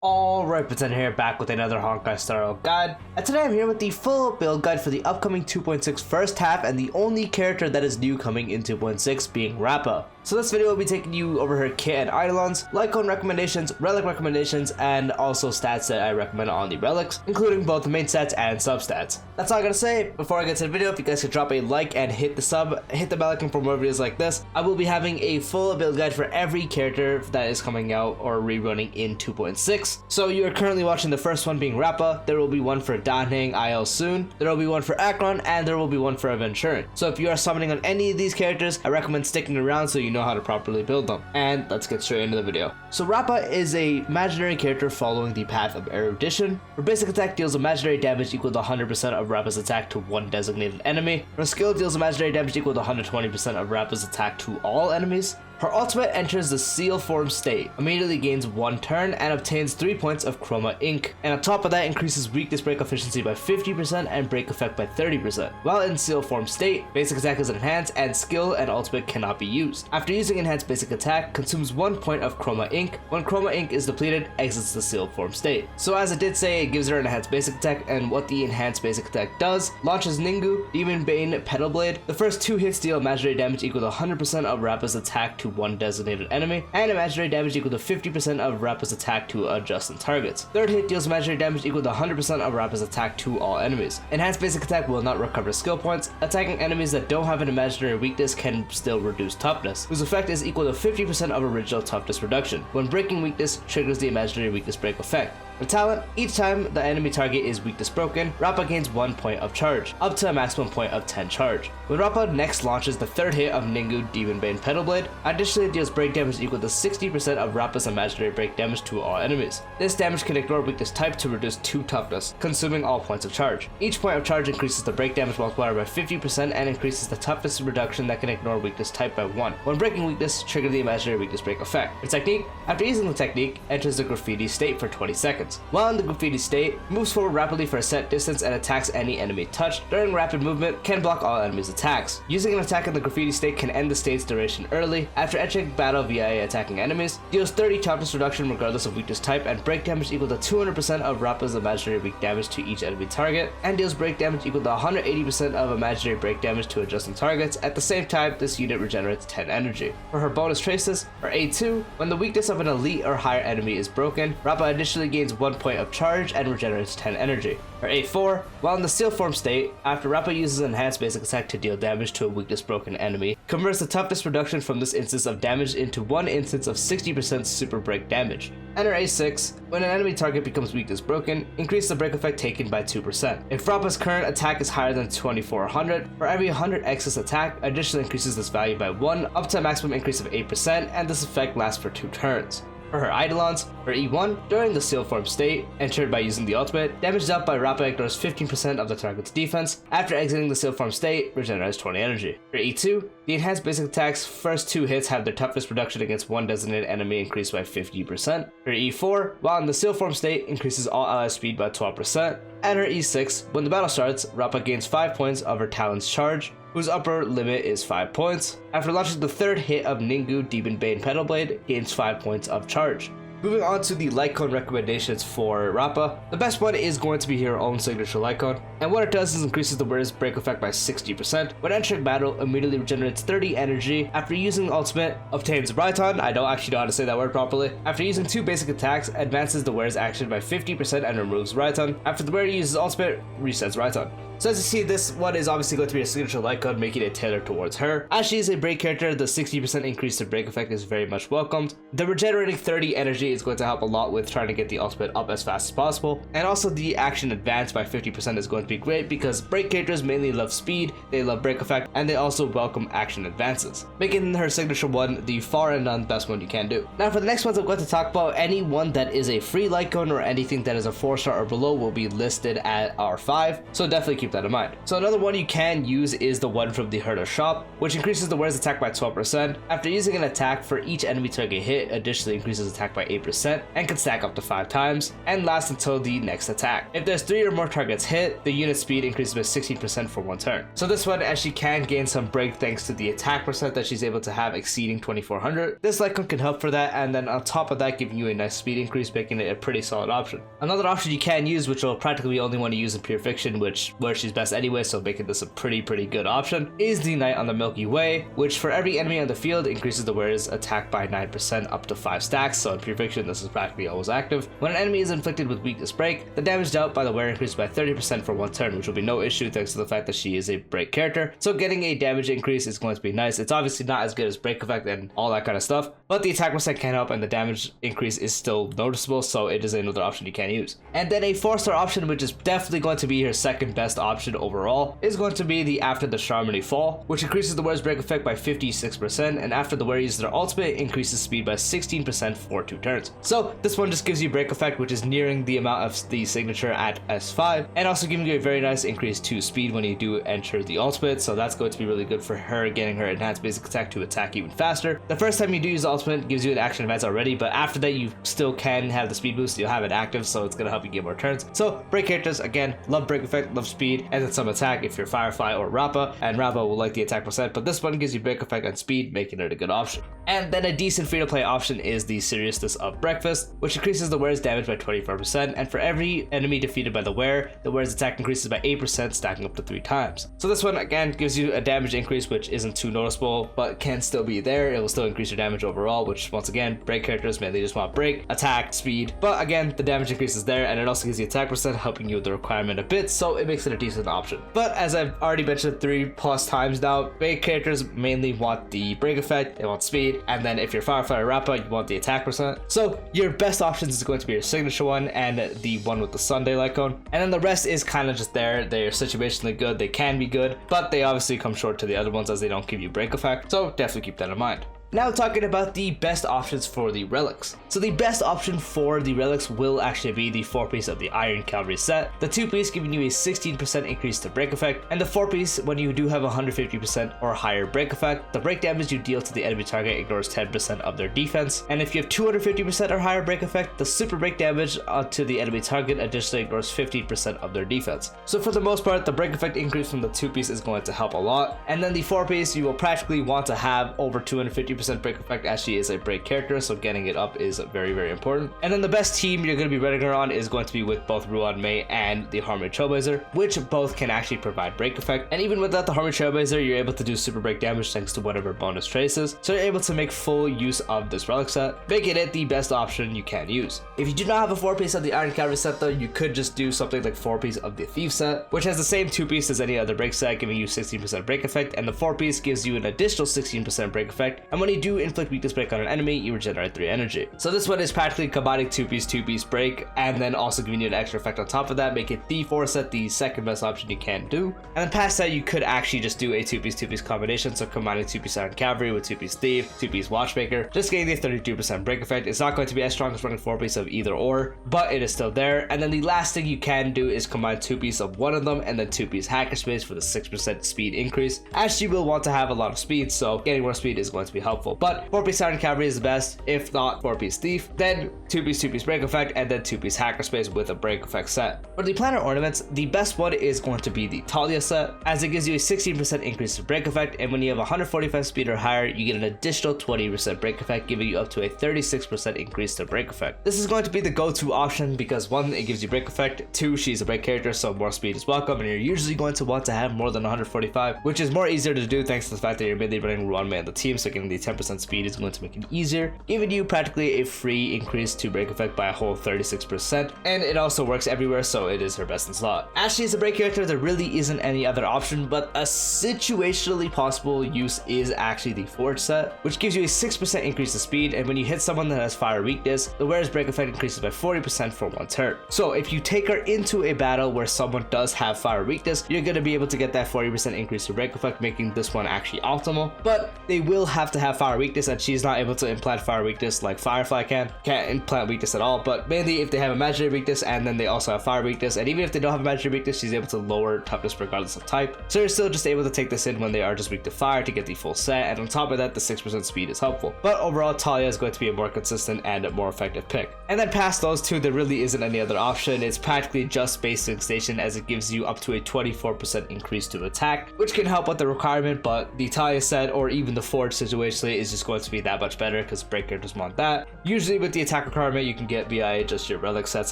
Alright, Pretender here, back with another Honkai Star guide, and today I'm here with the full build guide for the upcoming 2.6 first half and the only character that is new coming in 2.6 being Rappa. So this video will be taking you over her kit and Eidolons, Lightcone recommendations, Relic recommendations, and also stats that I recommend on the Relics, including both the main stats and substats. That's all I gotta say. Before I get to the video, if you guys could drop a like and hit the bell icon for more videos like this. I will be having a full build guide for every character that is coming out or rerunning in 2.6. So you are currently watching the first one being Rappa. There will be one for Danheng IL soon. There will be one for Acheron, and there will be one for Aventurin. So if you are summoning on any of these characters, I recommend sticking around so you know how to properly build them. And let's get straight into the video. So Rappa is a imaginary character following the path of erudition. Her basic attack deals imaginary damage equal to 100% of Rappa's attack to one designated enemy. Her skill deals imaginary damage equal to 120% of Rappa's attack to all enemies. Her ultimate enters the seal form state, immediately gains 1 turn, and obtains 3 points of Chroma Ink. And on top of that, increases weakness break efficiency by 50% and break effect by 30%. While in seal form state, basic attack is enhanced and skill and ultimate cannot be used. After using enhanced basic attack, consumes 1 point of Chroma Ink. When Chroma Ink is depleted, exits the seal form state. So as it did say, it gives her an enhanced basic attack, and what the enhanced basic attack does, launches Ningu, Demon Bane, Petal Blade. The first 2 hits deal imaginary damage equal to 100% of Rappa's attack to one designated enemy, and imaginary damage equal to 50% of Rappa's attack to adjacent targets. Third hit deals imaginary damage equal to 100% of Rappa's attack to all enemies. Enhanced basic attack will not recover skill points. Attacking enemies that don't have an imaginary weakness can still reduce toughness, whose effect is equal to 50% of original toughness reduction. When breaking weakness, triggers the imaginary weakness break effect. For talent, each time the enemy target is weakness broken, Rappa gains 1 point of charge, up to a maximum point of 10 charge. When Rappa next launches the third hit of Ningu, Demon Bane, Petal Blade, additionally deals break damage equal to 60% of Rappa's imaginary break damage to all enemies. This damage can ignore weakness type to reduce 2 toughness, consuming all points of charge. Each point of charge increases the break damage multiplier by 50% and increases the toughness reduction that can ignore weakness type by 1. When breaking weakness, trigger the imaginary weakness break effect. For technique, after using the technique, enters the graffiti state for 20 seconds. While in the graffiti state, moves forward rapidly for a set distance and attacks any enemy touched. During rapid movement, can block all enemies' attacks. Using an attack in the graffiti state can end the state's duration early. After entering battle via attacking enemies, deals 30 toughness reduction regardless of weakness type and break damage equal to 200% of Rappa's imaginary weak damage to each enemy target, and deals break damage equal to 180% of imaginary break damage to adjacent targets. At the same time, this unit regenerates 10 energy. For her bonus traces, her A2, when the weakness of an elite or higher enemy is broken, Rappa additionally gains 1 point of charge and regenerates 10 energy. Her A4, while in the seal form state, after Rappa uses enhanced basic attack to deal damage to a weakness broken enemy, converts the toughness reduction from this instance of damage into one instance of 60% super break damage. And her A6, when an enemy target becomes weakness broken, increase the break effect taken by 2%. If Rappa's current attack is higher than 2400, for every 100 excess attack, additionally increases this value by 1, up to a maximum increase of 8%, and this effect lasts for 2 turns. For her Eidolons, her E1, during the seal form state, entered by using the ultimate, damage dealt by Rappa ignores 15% of the target's defense. After exiting the seal form state, regenerates 20 energy. For E2, the enhanced basic attack's first 2 hits have their toughness reduction against one designated enemy increased by 50%. Her E4, while in the seal form state, increases all ally speed by 12%. And her E6, when the battle starts, Rappa gains 5 points of her talent's charge, whose upper limit is 5 points. After launching the third hit of Ningu, Demon Bane, Petal Blade, gains 5 points of charge. Moving on to the Lightcone recommendations for Rappa, the best one is going to be her own signature Lightcone, and what it does is increases the weirdest break effect by 60%. When entering battle, immediately regenerates 30 energy. After using ultimate, obtains Raiton, I don't actually know how to say that word properly. After using 2 basic attacks, advances the wearer's action by 50% and removes Raiton. After the wearer uses ultimate, resets Raiton. So as you see, this one is obviously going to be a signature Lightcone, making it tailored towards her. As she is a break character, the 60% increase to break effect is very much welcomed. The regenerating 30 energy is going to help a lot with trying to get the ultimate up as fast as possible. And also the action advance by 50% is going to be great because break characters mainly love speed, they love break effect, and they also welcome action advances, making her signature one the far and none best one you can do. Now for the next ones, I'm going to talk about any one that is a free Lightcone or anything that is a 4-star or below will be listed at R5, so definitely keep that in mind. So another one you can use is the one from the Herder shop, which increases the wearer's attack by 12%. After using an attack for each enemy target hit, additionally increases attack by 8% and can stack up to 5 times, and lasts until the next attack. If there's 3 or more targets hit, the unit speed increases by 16% for 1 turn. So this one actually can gain some break thanks to the attack percent that she's able to have exceeding 2400. This Lightcone can help for that, and then on top of that giving you a nice speed increase, making it a pretty solid option. Another option you can use, which will practically only want to use in Pure Fiction, where she's best anyway, so making this a pretty good option, is the Knight on the Milky Way, which for every enemy on the field increases the wearer's attack by 9% up to 5 stacks. So in Pure Fiction this is practically always active. When an enemy is inflicted with weakness break, the damage dealt by the wearer increases by 30% for 1 turn, which will be no issue thanks to the fact that she is a break character. So getting a damage increase is going to be nice. It's obviously not as good as break effect and all that kind of stuff, but the attack percent can help and the damage increase is still noticeable, so it is another option you can use. And then a 4-star option, which is definitely going to be her second best option overall, is going to be the After the Charmony Fall, which increases the wearer's break effect by 56%, and after the wearer uses their ultimate, increases speed by 16% for 2 turns. So this one just gives you break effect, which is nearing the amount of the signature at S5, and also giving you a very nice increase to speed when you do enter the ultimate, so that's going to be really good for her, getting her enhanced basic attack to attack even faster. The first time you do use the ultimate gives you an action event already, but after that you still can have the speed boost, you'll have it active, so it's going to help you get more turns. So break characters, again, love break effect, love speed, and then some attack if you're Firefly or Rappa, and Rappa will like the attack percent, but this one gives you break effect and speed, making it a good option. And then a decent free-to-play option is the Seriousness of Breakfast, which increases the wearer's damage by 24%, and for every enemy defeated by the wearer's attack increases by 8%, stacking up to 3 times. So this one again gives you a damage increase, which isn't too noticeable, but can still be there. It will still increase your damage overall, which once again, break characters mainly just want break, attack, speed, but again, the damage increase is there, and it also gives you attack percent, helping you with the requirement a bit, so it makes it a decent option. But as I've already mentioned 3+ times now, break characters mainly want the break effect, they want speed, and then if you're Firefly or Rappa, you want the attack percent. So your best options is going to be your signature one and the one with the Sunday Lightcone, and then the rest is kind of just there. They're situationally good, they can be good, but they obviously come short to the other ones as they don't give you break effect, so definitely keep that in mind. Now talking about the best options for the Relics. So the best option for the Relics will actually be the 4-piece of the Iron Cavalry set, the 2-piece giving you a 16% increase to break effect, and the 4-piece when you do have 150% or higher break effect, the break damage you deal to the enemy target ignores 10% of their defense, and if you have 250% or higher break effect, the super break damage to the enemy target additionally ignores 15% of their defense. So for the most part, the break effect increase from the 2-piece is going to help a lot, and then the 4-piece you will practically want to have over 250% break effect as she is a break character, so getting it up is very important. And then the best team you're going to be running her on is going to be with both Ruan Mei and the Harmony Trailblazer, which both can actually provide break effect, and even without the Harmony Trailblazer you're able to do super break damage thanks to one of her bonus traces, so you're able to make full use of this relic set, making it the best option you can use. If you do not have a 4-piece of the Iron Cavalry set though, you could just do something like 4-piece of the Thief set, which has the same 2-piece as any other break set, giving you 16% break effect, and the 4-piece gives you an additional 16% break effect, and when you do inflict weakness break on an enemy, you regenerate 3 energy. So this one is practically combining 2-piece break, and then also giving you an extra effect on top of that, make it the 4 set the second best option you can do. And then past that, you could actually just do a 2-piece combination, so combining 2-piece Iron Cavalry with 2-piece Thief, 2-piece Watchmaker, just getting the 32% break effect. It's not going to be as strong as running 4-piece of either or, but it is still there. And then the last thing you can do is combine 2-piece of one of them and then 2-piece Hackerspace for the 6% speed increase, as you will want to have a lot of speed, so getting more speed is going to be helpful. But 4-piece Iron Cavalry is the best, if not 4-piece Thief, then 2-piece break effect, and then 2-piece Hackerspace with a break effect set. For the Planar ornaments, the best one is going to be the Talia set, as it gives you a 16% increase to break effect, and when you have 145 speed or higher, you get an additional 20% break effect, giving you up to a 36% increase to break effect. This is going to be the go-to option because 1, it gives you break effect, 2, she's a break character, so more speed is welcome, and you're usually going to want to have more than 145, which is more easier to do thanks to the fact that you're mainly running Ruan Mei on the team, so getting the 10% speed is going to make it easier, giving you practically a free increase to break effect by a whole 36%, and it also works everywhere, so it is her best in slot. As she is a break character, there really isn't any other option, but a situationally possible use is actually the Forge set, which gives you a 6% increase to speed, and when you hit someone that has fire weakness, the wearer's break effect increases by 40% for 1 turn. So if you take her into a battle where someone does have fire weakness, you're going to be able to get that 40% increase to break effect, making this one actually optimal, but they will have to have have fire weakness, and she's not able to implant fire weakness like Firefly can't implant weakness at all, but mainly if they have imaginary weakness and then they also have fire weakness, and even if they don't have imaginary weakness, she's able to lower toughness regardless of type. So you're still just able to take this in when they are just weak to fire to get the full set, and on top of that, the 6% speed is helpful. But overall, Talia is going to be a more consistent and a more effective pick. And then past those two, there really isn't any other option. It's practically just basic station, as it gives you up to a 24% increase to attack, which can help with the requirement, but the Talia set or even the Forge situation is just going to be that much better because break characters want that. Usually with the attack requirement, you can get via just your relic sets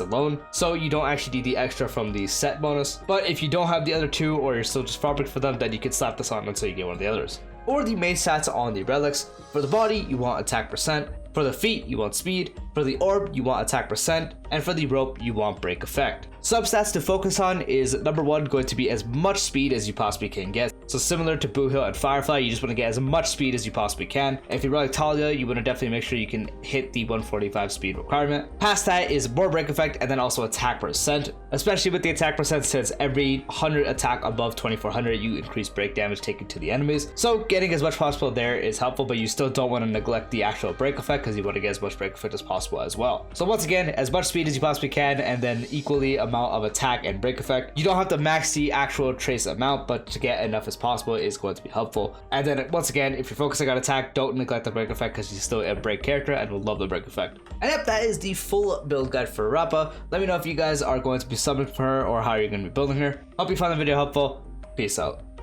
alone, so you don't actually need the extra from the set bonus. But if you don't have the other two, or you're still just farming for them, then you can slap this on until you get one of the others. Or the main stats on the relics. For the body, you want attack percent. For the feet, you want speed. For the orb, you want attack percent. And for the rope, you want break effect. Substats to focus on is number one, going to be as much speed as you possibly can get. So similar to Boo Hill and Firefly, you just want to get as much speed as you possibly can. If you run Talia, you want to definitely make sure you can hit the 145 speed requirement. Past that is more break effect and then also attack percent, especially with the attack percent, since every 100 attack above 2400 you increase break damage taken to the enemies. So getting as much possible there is helpful, but you still don't want to neglect the actual break effect because you want to get as much break effect as possible as well. So once again, as much speed as you possibly can, and then equally amount of attack and break effect. You don't have to max the actual trace amount, but to get enough as possible is going to be helpful. And then once again, if you're focusing on attack, don't neglect the break effect because you're still a break character and will love the break effect. And yep, that is the full build guide for Rappa. Let me know if you guys are going to be summoning for her or how you're going to be building her. Hope you found the video helpful. Peace out.